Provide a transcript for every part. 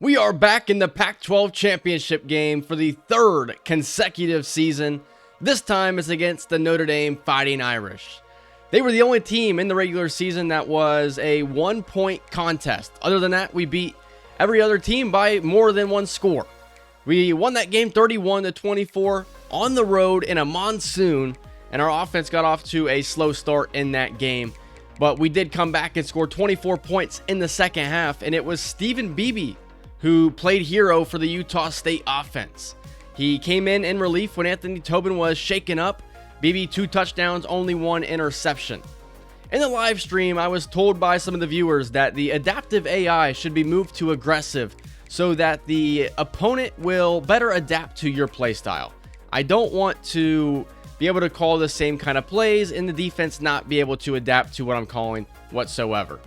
We are back in the Pac-12 championship game for the third consecutive season. This time it's against the Notre Dame Fighting Irish. They were the only team in the regular season that was a 1-point contest. Other than that, we beat every other team by more than one score. We won that game 31-24 on the road in a monsoon, and our offense got off to a slow start in that game. But we did come back and score 24 points in the second half, and it was Stephen Beebe who played hero for the Utah State offense. He came in relief when Anthony Tobin was shaken up. Beebe 2 touchdowns, only 1 interception. In the live stream, I was told by some of the viewers that the adaptive AI should be moved to aggressive so that the opponent will better adapt to your playstyle. I don't want to be able to call the same kind of plays and the defense not be able to adapt to what I'm calling whatsoever.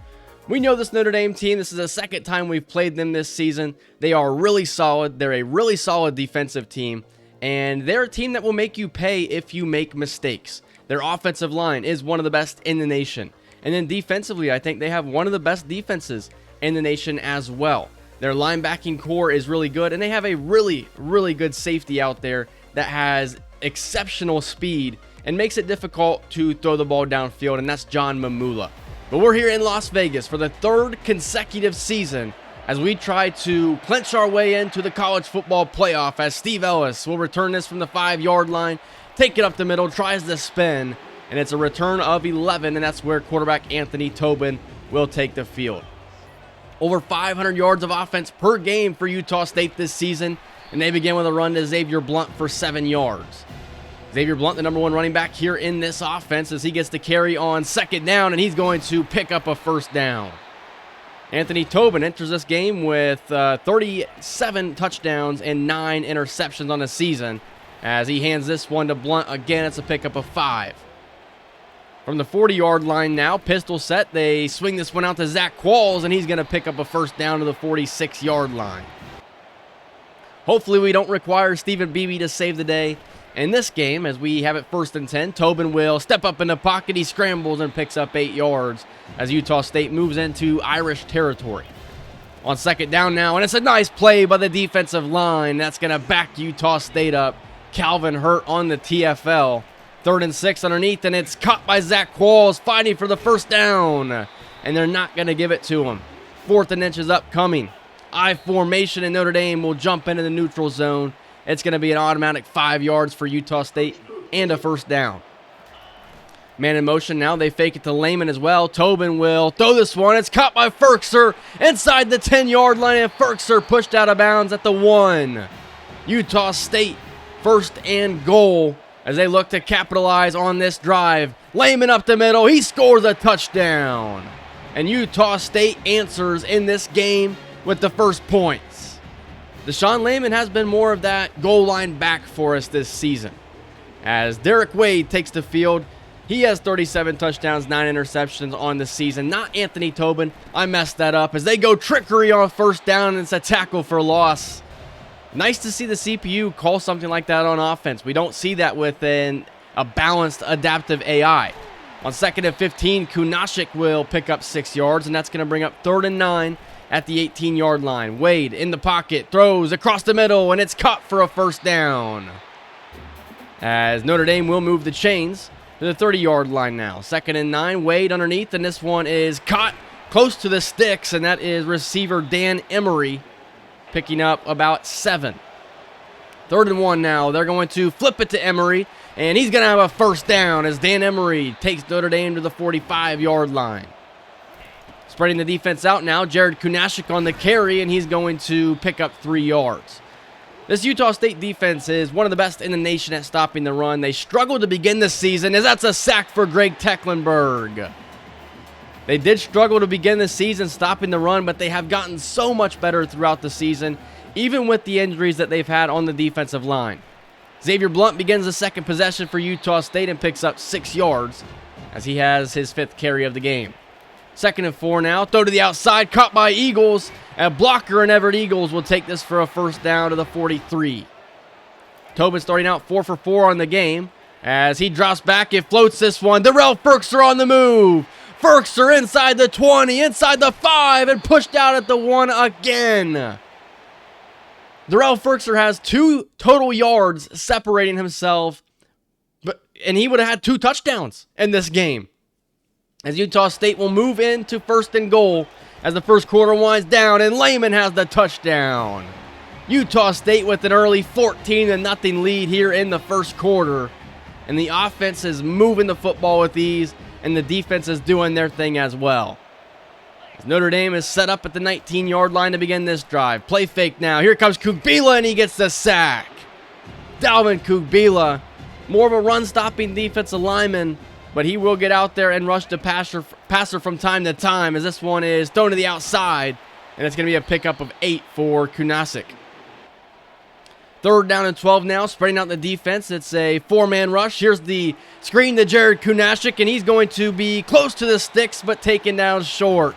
We know this Notre Dame team. This is the second time we've played them this season. They are really solid. They're a really solid defensive team, and they're a team that will make you pay if you make mistakes. Their offensive line is one of the best in the nation. And then defensively, I think they have one of the best defenses in the nation as well. Their linebacking core is really good, and they have a really, really good safety out there that has exceptional speed and makes it difficult to throw the ball downfield, and that's John Mamula. But we're here in Las Vegas for the third consecutive season as we try to clinch our way into the college football playoff, as Steve Ellis will return this from the 5-yard line, take it up the middle, tries to spin, and it's a return of 11, and that's where quarterback Anthony Tobin will take the field. Over 500 yards of offense per game for Utah State this season, and they begin with a run to Xavier Blunt for 7 yards. Xavier Blunt, the number 1 running back here in this offense, as he gets to carry on second down, and he's going to pick up a first down. Anthony Tobin enters this game with 37 touchdowns and 9 interceptions on the season. As he hands this one to Blunt again, it's a pickup of 5. From the 40-yard line now, pistol set, they swing this one out to Zach Qualls, and he's going to pick up a first down to the 46-yard line. Hopefully we don't require Stephen Beebe to save the day in this game, as we have it 1st and 10. Tobin will step up in the pocket. He scrambles and picks up 8 yards as Utah State moves into Irish territory. On second down now, and it's a nice play by the defensive line. That's going to back Utah State up. Calvin Hurt on the TFL. 3rd and 6 underneath, and it's caught by Zach Qualls, fighting for the first down. And they're not going to give it to him. 4th and inches upcoming. I formation, and Notre Dame will jump into the neutral zone. It's going to be an automatic 5 yards for Utah State and a first down. Man in motion now. They fake it to Lehman as well. Tobin will throw this one. It's caught by Ferkser inside the 10-yard line, and Ferkser pushed out of bounds at the 1. Utah State 1st and goal as they look to capitalize on this drive. Lehman up the middle. He scores a touchdown. And Utah State answers in this game with the first points. Deshaun Lehman has been more of that goal line back for us this season. As Derek Wade takes the field, he has 37 touchdowns, 9 interceptions on the season. Not Anthony Tobin. I messed that up as they go trickery on first down, and it's a tackle for loss. Nice to see the CPU call something like that on offense. We don't see that with a balanced adaptive AI. On 2nd and 15, Kunashik will pick up 6 yards, and that's going to bring up 3rd and 9 at the 18-yard line. Wade in the pocket, throws across the middle, and it's caught for a first down. As Notre Dame will move the chains to the 30-yard line now. 2nd and 9, Wade underneath, and this one is caught close to the sticks, and that is receiver Dan Emery picking up about 7. 3rd and 1 now. They're going to flip it to Emery, and he's going to have a first down as Dan Emery takes Notre Dame to the 45-yard line. Spreading the defense out now, Jared Kunashik on the carry, and he's going to pick up 3 yards. This Utah State defense is one of the best in the nation at stopping the run. They struggled to begin the season, as that's a sack for Greg Tecklenburg. They did struggle to begin the season stopping the run, but they have gotten so much better throughout the season, even with the injuries that they've had on the defensive line. Xavier Blunt begins the second possession for Utah State and picks up 6 yards as he has his 5th carry of the game. 2nd and 4 now. Throw to the outside. Caught by Eagles. A blocker and Everett Eagles will take this for a first down to the 43. Tobin starting out 4 for 4 on the game. As he drops back, it floats this one. Darrell Ferkser on the move. Ferkser inside the 20, inside the 5, and pushed out at the 1 again. Darrell Ferkser has 2 total yards separating himself, and he would have had 2 touchdowns in this game. As Utah State will move into 1st and goal as the first quarter winds down, and Lehman has the touchdown. Utah State with an early 14-0 lead here in the first quarter. And the offense is moving the football with ease, and the defense is doing their thing as well. As Notre Dame is set up at the 19-yard line to begin this drive. Play fake now. Here comes Kugbila, and he gets the sack. Dalvin Kugbila, more of a run-stopping defensive lineman, but he will get out there and rush the passer from time to time, as this one is thrown to the outside, and it's going to be a pickup of 8 for Kunasik. 3rd down and 12 now, spreading out the defense. It's a 4-man rush. Here's the screen to Jared Kunasik, and he's going to be close to the sticks, but taken down short.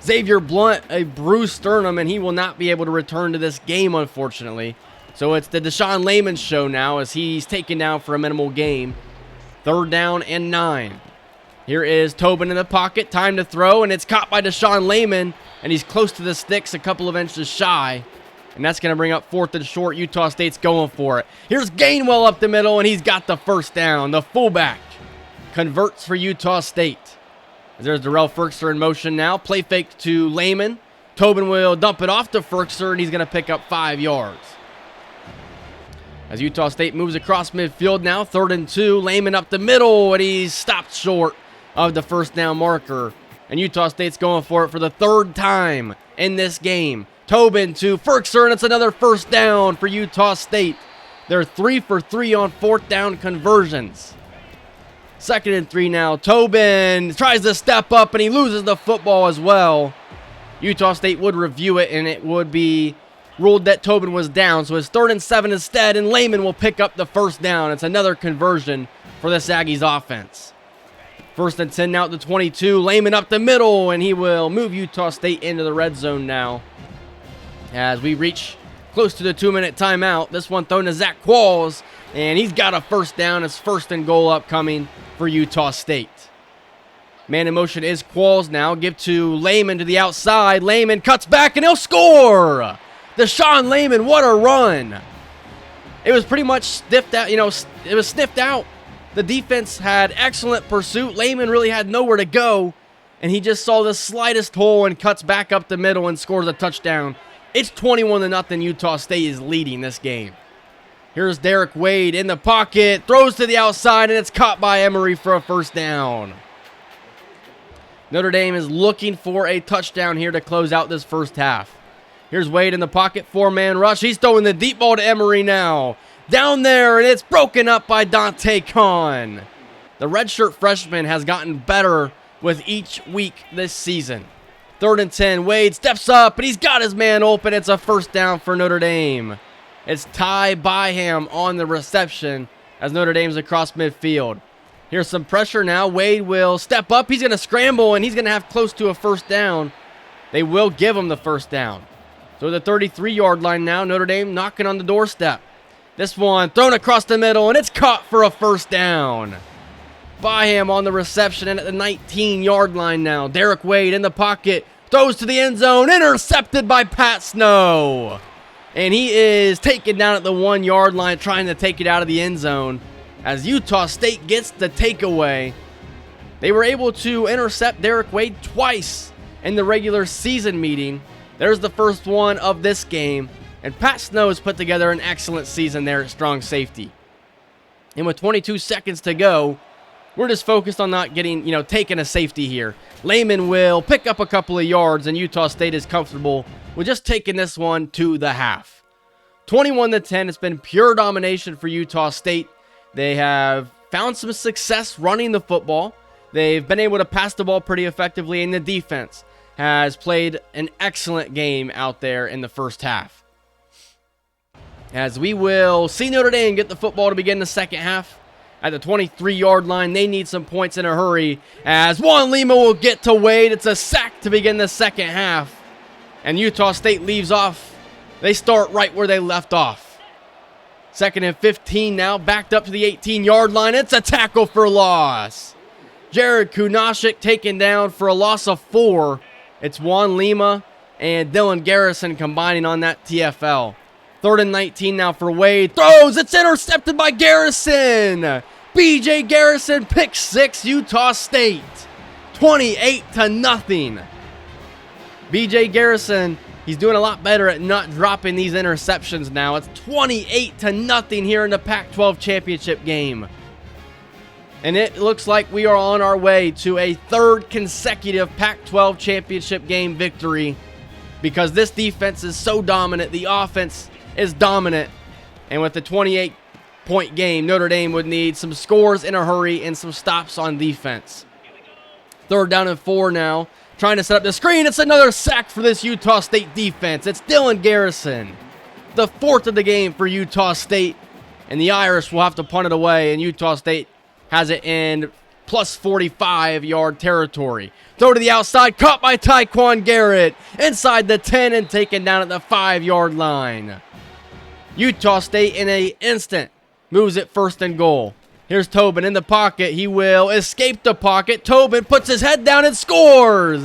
Xavier Blunt, a bruised sternum, and he will not be able to return to this game, unfortunately. So it's the Deshaun Lehman show now, as he's taken down for a minimal gain. 3rd down and 9. Here is Tobin in the pocket. Time to throw, and it's caught by Deshaun Lehman, and he's close to the sticks, a couple of inches shy. And that's going to bring up 4th and short. Utah State's going for it. Here's Gainwell up the middle, and he's got the first down. The fullback converts for Utah State. There's Darrell Ferkser in motion now. Play fake to Lehman. Tobin will dump it off to Ferkser, and he's going to pick up 5 yards. As Utah State moves across midfield now, 3rd and 2. Lehman up the middle, and he's stopped short of the first down marker. And Utah State's going for it for the 3rd time in this game. Tobin to Ferkser, and it's another first down for Utah State. They're 3 for 3 on 4th down conversions. 2nd and 3 now. Tobin tries to step up, and he loses the football as well. Utah State would review it, and it would be ruled that Tobin was down. So it's 3rd and 7 instead, and Lehman will pick up the first down. It's another conversion for this Aggies offense. 1st and 10 now at the 22. Lehman up the middle, and he will move Utah State into the red zone now. As we reach close to the 2-minute timeout, this one thrown to Zach Qualls, and he's got a first down. It's 1st and goal upcoming for Utah State. Man in motion is Qualls now. Give to Lehman to the outside. Lehman cuts back, and he'll score! Deshaun Lehman, what a run! It was pretty much sniffed out, it was sniffed out. The defense had excellent pursuit. Lehman really had nowhere to go, and he just saw the slightest hole and cuts back up the middle and scores a touchdown. It's 21-0. Utah State is leading this game. Here's Derek Wade in the pocket, throws to the outside, and it's caught by Emery for a first down. Notre Dame is looking for a touchdown here to close out this first half. Here's Wade in the pocket, 4-man rush. He's throwing the deep ball to Emery now. Down there, and it's broken up by Dante Kahn. The redshirt freshman has gotten better with each week this season. 3rd and 10. Wade steps up, and he's got his man open. It's a first down for Notre Dame. It's Ty Byham on the reception as Notre Dame's across midfield. Here's some pressure now. Wade will step up. He's going to scramble, and he's going to have close to a first down. They will give him the first down. So the 33-yard line now. Notre Dame knocking on the doorstep. This one thrown across the middle, and it's caught for a first down. Byham on the reception, and at the 19-yard line now. Derek Wade in the pocket. Throws to the end zone, intercepted by Pat Snow. And he is taken down at the 1-yard line, trying to take it out of the end zone. As Utah State gets the takeaway, they were able to intercept Derek Wade twice in the regular season meeting. There's the first one of this game. And Pat Snow has put together an excellent season there at strong safety. And with 22 seconds to go, we're just focused on not getting, taking a safety here. Lehman will pick up a couple of yards, and Utah State is comfortable with just taking this one to the half. 21-10, it's been pure domination for Utah State. They have found some success running the football. They've been able to pass the ball pretty effectively, and the defense has played an excellent game out there in the first half. As we will see Notre Dame get the football to begin the second half. At the 23-yard line, they need some points in a hurry. As Juan Lima will get to Wade. It's a sack to begin the second half. And Utah State leaves off. They start right where they left off. 2nd and 15 now, backed up to the 18-yard line. It's a tackle for loss. Jared Kunasik taken down for a loss of 4. It's Juan Lima and Dylan Garrison combining on that TFL. 3rd and 19 now for Wade. Throws. It's intercepted by Garrison. B.J. Garrison, pick 6, Utah State. 28-0. B.J. Garrison, he's doing a lot better at not dropping these interceptions now. It's 28-0 here in the Pac-12 championship game. And it looks like we are on our way to a 3rd consecutive Pac-12 championship game victory, because this defense is so dominant. The offense is dominant. And with the 28-point game, Notre Dame would need some scores in a hurry and some stops on defense. 3rd down and 4 now. Trying to set up the screen. It's another sack for this Utah State defense. It's Dylan Garrison. The 4th of the game for Utah State. And the Irish will have to punt it away. And Utah State has it in plus 45-yard territory. Throw to the outside. Caught by Tyquan Garrett. Inside the 10 and taken down at the 5-yard line. Utah State in an instant moves it 1st and goal. Here's Tobin in the pocket. He will escape the pocket. Tobin puts his head down and scores.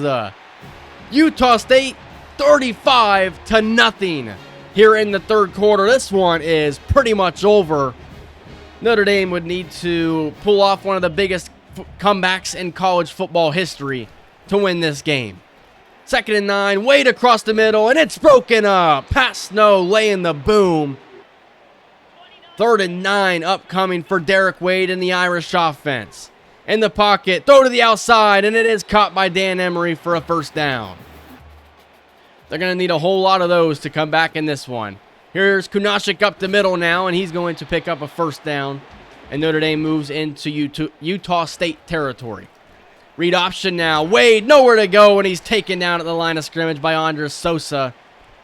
Utah State 35-0 here in the 3rd quarter. This one is pretty much over. Notre Dame would need to pull off one of the biggest comebacks in college football history to win this game. 2nd and 9, Wade across the middle, and it's broken up. Pat Snow laying the boom. 3rd and 9 upcoming for Derek Wade in the Irish offense. In the pocket, throw to the outside, and it is caught by Dan Emery for a 1st down. They're going to need a whole lot of those to come back in this one. Here's Kunashik up the middle now, and he's going to pick up a 1st down. And Notre Dame moves into Utah State territory. Read option now. Wade nowhere to go, and he's taken down at the line of scrimmage by Andres Sosa.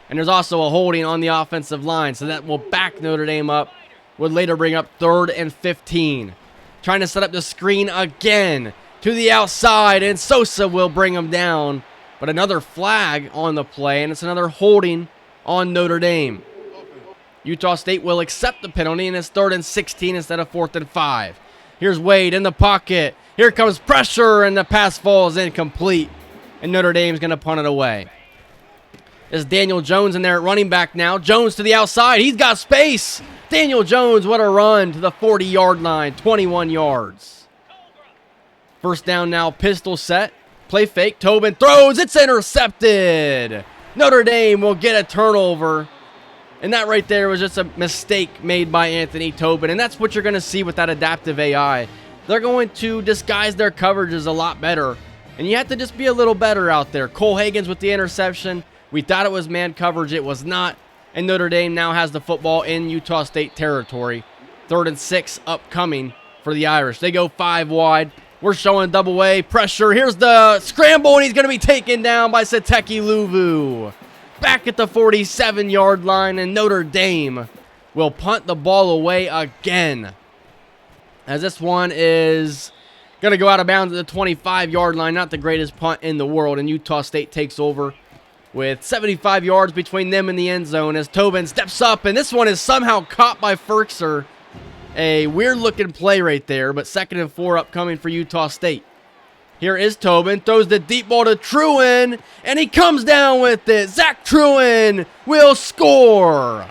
And there's also a holding on the offensive line, so that will back Notre Dame up. Would later bring up 3rd and 15. Trying to set up the screen again to the outside, and Sosa will bring him down. But another flag on the play, and it's another holding on Notre Dame. Utah State will accept the penalty, and it's 3rd and 16 instead of 4th and 5. Here's Wade in the pocket. Here comes pressure, and the pass falls incomplete. And Notre Dame's going to punt it away. There's Daniel Jones in there at running back now. Jones to the outside. He's got space. Daniel Jones, what a run to the 40-yard line. 21 yards. 1st down now, pistol set. Play fake. Tobin throws. It's intercepted. Notre Dame will get a turnover. And that right there was just a mistake made by Anthony Tobin. And that's what you're going to see with that adaptive AI. They're going to disguise their coverages a lot better. And you have to just be a little better out there. Cole Hagans with the interception. We thought it was man coverage. It was not. And Notre Dame now has the football in Utah State territory. 3rd and 6 upcoming for the Irish. They go 5 wide. We're showing double A pressure. Here's the scramble, and he's going to be taken down by Sateki Luvu. Back at the 47-yard line, and Notre Dame will punt the ball away again. As this one is going to go out of bounds at the 25-yard line. Not the greatest punt in the world, and Utah State takes over with 75 yards between them and the end zone as Tobin steps up, and this one is somehow caught by Ferkser. A weird-looking play right there, but 2nd and 4 upcoming for Utah State. Here is Tobin, throws the deep ball to Truen, and he comes down with it. Zach Truen will score.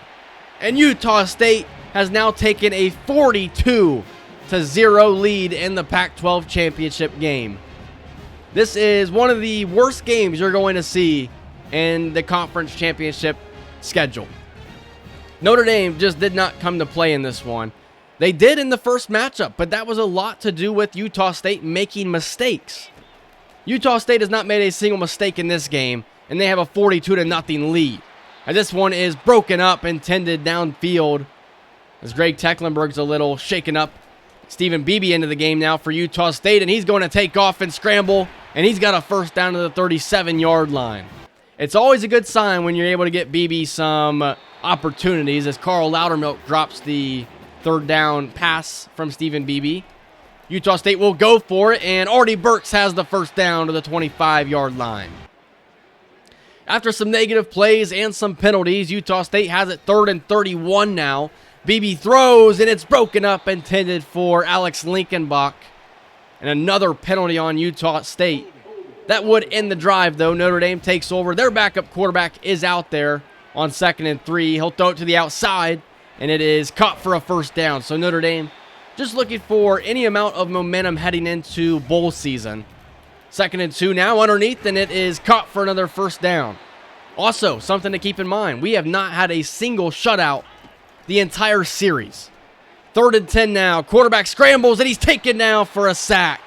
And Utah State has now taken a 42-0 lead in the Pac-12 championship game. This is one of the worst games you're going to see in the conference championship schedule. Notre Dame just did not come to play in this one. They did in the first matchup, but that was a lot to do with Utah State making mistakes. Utah State has not made a single mistake in this game, and they have a 42-0 lead. And this one is broken up, intended downfield, as Greg Tecklenburg's a little shaken up. Stephen Beebe into the game now for Utah State, and he's going to take off and scramble, and he's got a 1st down to the 37-yard line. It's always a good sign when you're able to get Beebe some opportunities, as Carl Loudermilk drops the 3rd down pass from Stephen Beebe. Utah State will go for it, and Artie Burks has the 1st down to the 25-yard line. After some negative plays and some penalties, Utah State has it 3rd and 31 now. Beebe throws, and it's broken up, intended for Alex Linkenbach. And another penalty on Utah State. That would end the drive, though. Notre Dame takes over. Their backup quarterback is out there on 2nd and 3. He'll throw it to the outside, and it is caught for a first down. So Notre Dame just looking for any amount of momentum heading into bowl season. 2nd and 2 now underneath, and it is caught for another first down. Also, something to keep in mind, we have not had a single shutout the entire series. 3rd and 10 now. Quarterback scrambles, and he's taken down for a sack.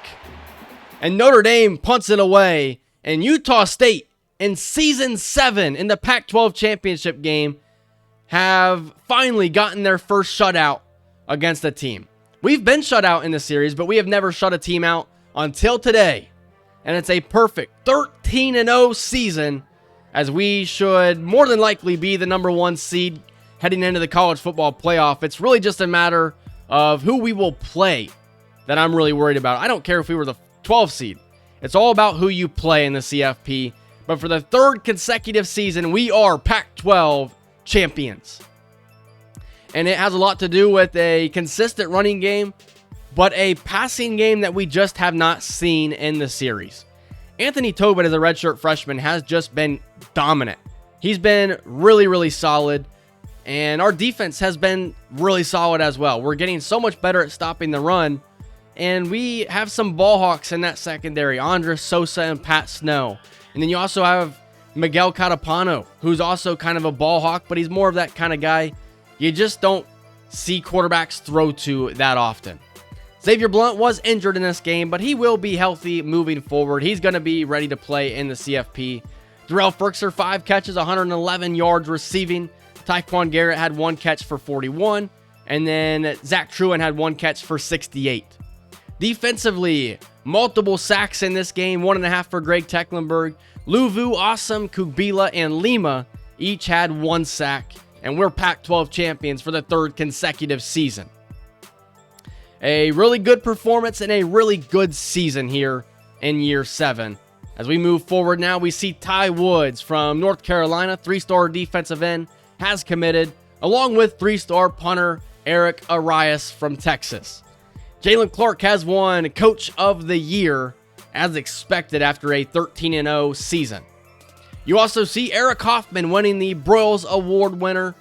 And Notre Dame punts it away. And Utah State, in Season 7 in the Pac-12 championship game, have finally gotten their first shutout against a team. We've been shut out in the series, but we have never shut a team out until today. And it's a perfect 13-0 season, as we should more than likely be the number 1 seed heading into the college football playoff. It's really just a matter of who we will play that I'm really worried about. I don't care if we were the 12 seed. It's all about who you play in the CFP. But for the 3rd consecutive season, we are Pac-12 champions. And it has a lot to do with a consistent running game, but a passing game that we just have not seen in the series. Anthony Tobin, as a redshirt freshman, has just been dominant. He's been really, really solid. And our defense has been really solid as well. We're getting so much better at stopping the run. And we have some ball hawks in that secondary. Andres Sosa and Pat Snow. And then you also have Miguel Catapano, who's also kind of a ball hawk, but he's more of that kind of guy you just don't see quarterbacks throw to that often. Xavier Blunt was injured in this game, but he will be healthy moving forward. He's going to be ready to play in the CFP. Darrell Ferkser, 5 catches, 111 yards receiving. Tyquan Garrett had 1 catch for 41. And then Zach Truin had 1 catch for 68. Defensively, multiple sacks in this game, 1.5 for Greg Tecklenburg. Luvu, Awesome, Kubila, and Lima each had 1 sack. And we're Pac-12 champions for the 3rd consecutive season. A really good performance and a really good season here in year 7. As we move forward now, we see Ty Woods from North Carolina, 3-star defensive end, has committed, along with 3-star punter Eric Arias from Texas. Jalen Clark has won Coach of the Year, as expected, after a 13-0 season. You also see Eric Hoffman winning the Broyles Award winner.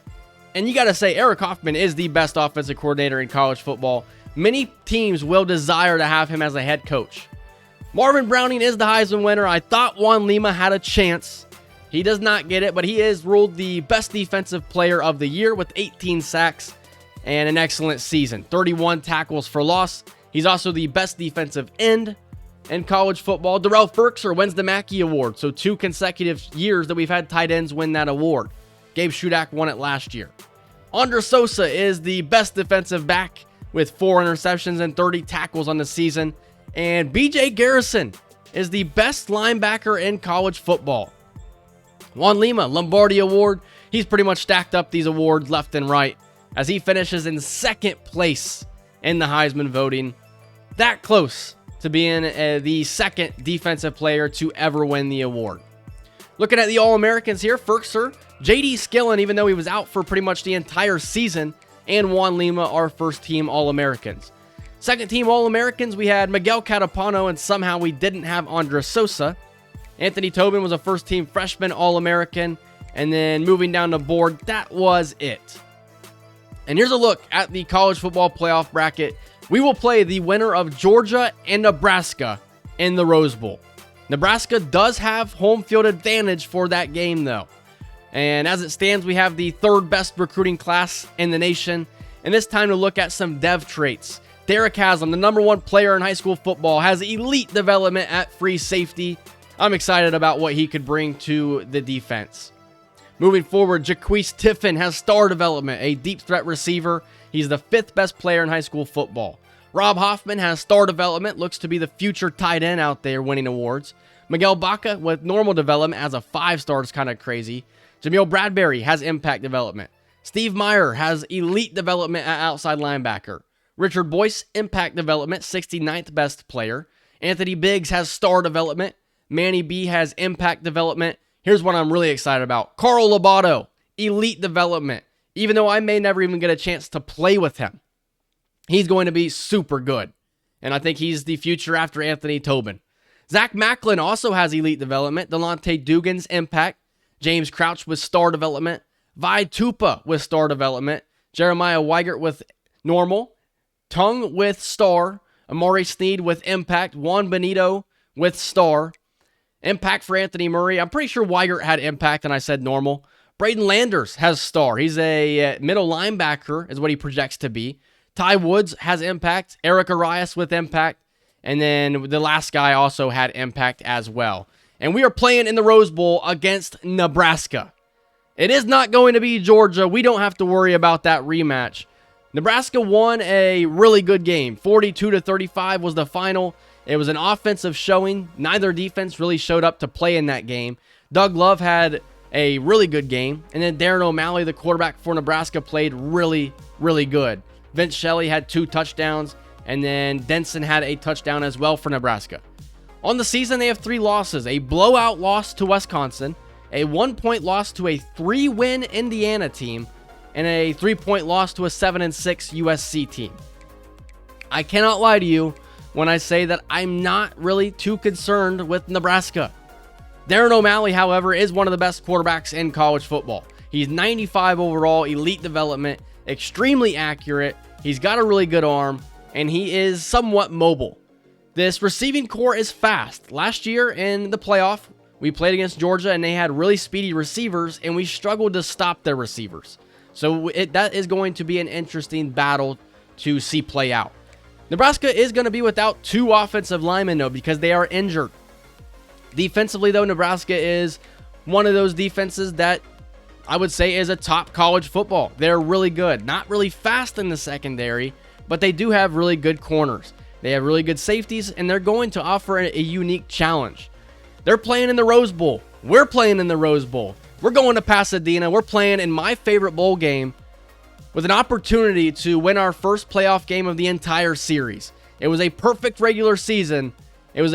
And you got to say, Eric Hoffman is the best offensive coordinator in college football. Many teams will desire to have him as a head coach. Marvin Browning is the Heisman winner. I thought Juan Lima had a chance. He does not get it, but he is ruled the best defensive player of the year with 18 sacks and an excellent season. 31 tackles for loss. He's also the best defensive end in college football. Darrell Ferkser wins the Mackey Award, so 2 consecutive years that we've had tight ends win that award. Gabe Shudak won it last year. Andres Sosa is the best defensive back with 4 interceptions and 30 tackles on the season. And BJ Garrison is the best linebacker in college football. Juan Lima, Lombardi Award. He's pretty much stacked up these awards left and right as he finishes in 2nd place in the Heisman voting. That close to being the 2nd defensive player to ever win the award. Looking at the All-Americans here, Ferkser, J.D. Skillen, even though he was out for pretty much the entire season, and Juan Lima are first-team All-Americans. Second-team All-Americans, we had Miguel Catapano, and somehow we didn't have Andres Sosa. Anthony Tobin was a first-team freshman All-American, and then moving down the board, that was it. And here's a look at the college football playoff bracket. We will play the winner of Georgia and Nebraska in the Rose Bowl. Nebraska does have home field advantage for that game, though. And as it stands, we have the 3rd best recruiting class in the nation. And it's time to look at some dev traits. Derek Haslam, the number 1 player in high school football, has elite development at free safety. I'm excited about what he could bring to the defense. Moving forward, Jaquise Tiffin has star development, a deep threat receiver. He's the 5th best player in high school football. Rob Hoffman has star development, looks to be the future tight end out there winning awards. Miguel Baca with normal development as a 5-star is kind of crazy. Jameel Bradbury has impact development. Steve Meyer has elite development at outside linebacker. Richard Boyce, impact development, 69th best player. Anthony Biggs has star development. Manny B has impact development. Here's what I'm really excited about. Carl Lobato, elite development. Even though I may never even get a chance to play with him, he's going to be super good. And I think he's the future after Anthony Tobin. Zach Macklin also has elite development. Delonte Dugan's impact. James Crouch with star development. Vi Tupa with star development. Jeremiah Weigert with normal. Tung with star. Amari Sneed with impact. Juan Benito with star. Impact for Anthony Murray. I'm pretty sure Weigert had impact and I said normal. Braden Landers has star. He's a middle linebacker is what he projects to be. Ty Woods has impact. Eric Arias with impact. And then the last guy also had impact as well. And we are playing in the Rose Bowl against Nebraska. It is not going to be Georgia. We don't have to worry about that rematch. Nebraska won a really good game. 42-35 was the final. It was an offensive showing. Neither defense really showed up to play in that game. Doug Love had a really good game. And then Darren O'Malley, the quarterback for Nebraska, played really, really good. Vince Shelley had 2 touchdowns. And then Denson had a touchdown as well for Nebraska. On the season, they have 3 losses. A blowout loss to Wisconsin, a 1-point loss to a 3-win Indiana team, and a 3-point loss to a 7-6 USC team. I cannot lie to you when I say that I'm not really too concerned with Nebraska. Darren O'Malley, however, is one of the best quarterbacks in college football. He's 95 overall, elite development, extremely accurate. He's got a really good arm. And he is somewhat mobile. This receiving core is fast. Last year in the playoff, we played against Georgia, and they had really speedy receivers, and we struggled to stop their receivers. So that is going to be an interesting battle to see play out. Nebraska is going to be without 2 offensive linemen, though, because they are injured. Defensively, though, Nebraska is one of those defenses that I would say is a top college football. They're really good. Not really fast in the secondary, but they do have really good corners. They have really good safeties, and they're going to offer a unique challenge. They're playing in the Rose Bowl. We're playing in the Rose Bowl. We're going to Pasadena. We're playing in my favorite bowl game with an opportunity to win our first playoff game of the entire series. It was a perfect regular season. It was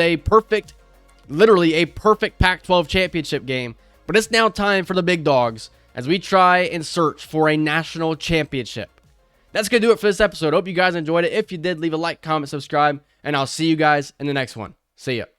literally a perfect Pac-12 championship game. But it's now time for the big dogs as we try and search for a national championship. That's going to do it for this episode. Hope you guys enjoyed it. If you did, leave a like, comment, subscribe, and I'll see you guys in the next one. See ya.